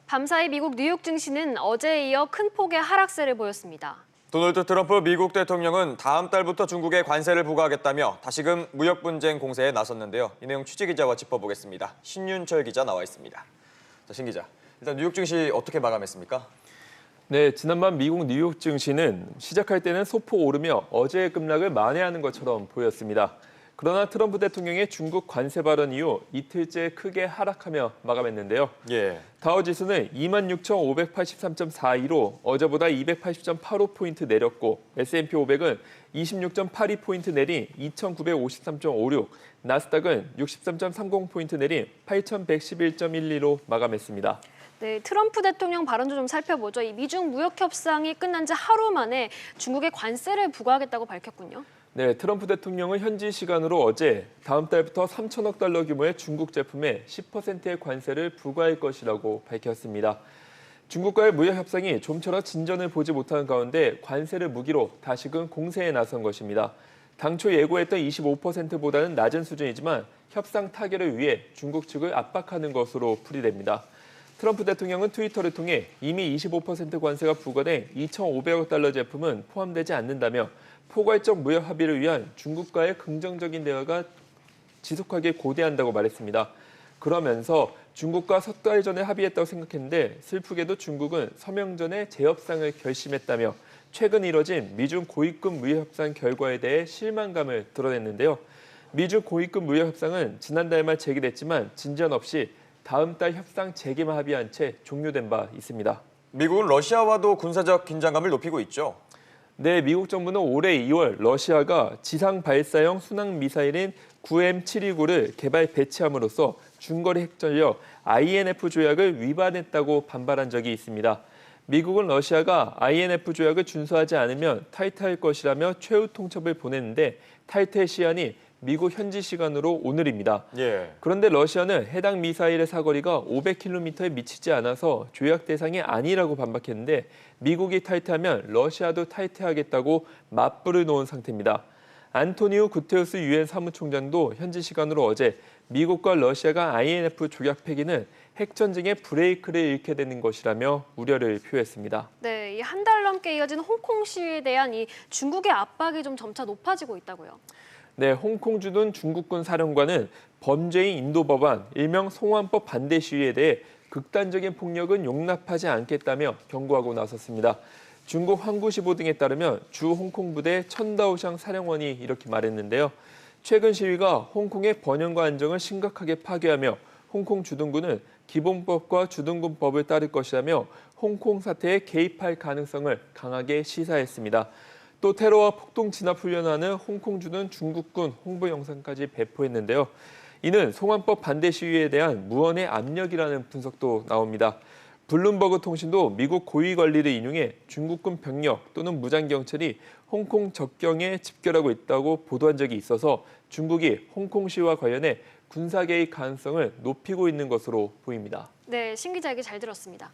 밤사이 미국 뉴욕 증시는 어제에 이어 큰 폭의 하락세를 보였습니다. 도널드 트럼프 미국 대통령은 다음 달부터 중국에 관세를 부과하겠다며 다시금 무역 분쟁 공세에 나섰는데요. 이 내용 취재 기자와 짚어보겠습니다. 신윤철 기자 나와 있습니다. 자, 신 기자, 일단 뉴욕 증시 어떻게 마감했습니까? 네, 지난밤 미국 뉴욕 증시는 시작할 때는 소폭 오르며 어제의 급락을 만회하는 것처럼 보였습니다. 그러나 트럼프 대통령의 중국 관세 발언 이후 이틀째 크게 하락하며 마감했는데요. 다우지수는 26,583.42로 어제보다 280.85포인트 내렸고 S&P 500은 26.82포인트 내린 2,953.56, 나스닥은 63.30포인트 내린 8,111.12로 마감했습니다. 네, 트럼프 대통령 발언도 좀 살펴보죠. 이 미중 무역 협상이 끝난 지 하루 만에 중국에 관세를 부과하겠다고 밝혔군요. 네, 트럼프 대통령은 현지 시간으로 어제 다음 달부터 3천억 달러 규모의 중국 제품에 10%의 관세를 부과할 것이라고 밝혔습니다. 중국과의 무역 협상이 좀처럼 진전을 보지 못하는 가운데 관세를 무기로 다시금 공세에 나선 것입니다. 당초 예고했던 25%보다는 낮은 수준이지만 협상 타결을 위해 중국 측을 압박하는 것으로 풀이됩니다. 트럼프 대통령은 트위터를 통해 이미 25% 관세가 부과된 2,500억 달러 제품은 포함되지 않는다며 포괄적 무역 합의를 위한 중국과의 긍정적인 대화가 지속하길 고대한다고 말했습니다. 그러면서 중국과 석 달 전에 합의했다고 생각했는데 슬프게도 중국은 서명 전에 재협상을 결심했다며 최근 이뤄진 미중 고위급 무역 협상 결과에 대해 실망감을 드러냈는데요. 미중 고위급 무역 협상은 지난달 말 재개됐지만 진전 없이 다음 달 협상 재개만 합의한 채 종료된 바 있습니다. 미국은 러시아와도 군사적 긴장감을 높이고 있죠. 네, 미국 정부는 올해 2월 러시아가 지상 발사형 순항 미사일인 9M729를 개발 배치함으로써 중거리 핵전력 INF 조약을 위반했다고 반발한 적이 있습니다. 미국은 러시아가 INF 조약을 준수하지 않으면 탈퇴할 것이라며 최후 통첩을 보냈는데 탈퇴 시한이 미국 현지 시간으로 오늘입니다. 그런데 러시아는 해당 미사일의 사거리가 500km에 미치지 않아서 조약 대상이 아니라고 반박했는데 미국이 탈퇴하면 러시아도 탈퇴하겠다고 맞불을 놓은 상태입니다. 안토니우 구테우스 유엔 사무총장도 현지 시간으로 어제 미국과 러시아가 INF 조약 폐기는 핵전쟁의 브레이크를 잃게 되는 것이라며 우려를 표했습니다. 네, 이 한 달 넘게 이어진 홍콩 시위에 대한 이 중국의 압박이 좀 점차 높아지고 있다고요. 네, 홍콩 주둔 중국군 사령관은 범죄인 인도 법안, 일명 송환법 반대 시위에 대해 극단적인 폭력은 용납하지 않겠다며 경고하고 나섰습니다. 중국 환구시보 등에 따르면 주 홍콩 부대 천다오샹 사령관이 이렇게 말했는데요. 최근 시위가 홍콩의 번영과 안정을 심각하게 파괴하며 홍콩 주둔군은 기본법과 주둔군법을 따를 것이라며 홍콩 사태에 개입할 가능성을 강하게 시사했습니다. 또 테러와 폭동 진압 훈련하는 홍콩 주둔 중국군 홍보 영상까지 배포했는데요. 이는 송환법 반대 시위에 대한 무언의 압력이라는 분석도 나옵니다. 블룸버그 통신도 미국 고위 관리를 인용해 중국군 병력 또는 무장경찰이 홍콩 접경에 집결하고 있다고 보도한 적이 있어서 중국이 홍콩 시위와 관련해 군사 개입 가능성을 높이고 있는 것으로 보입니다. 네, 신 기자 얘기 잘 들었습니다.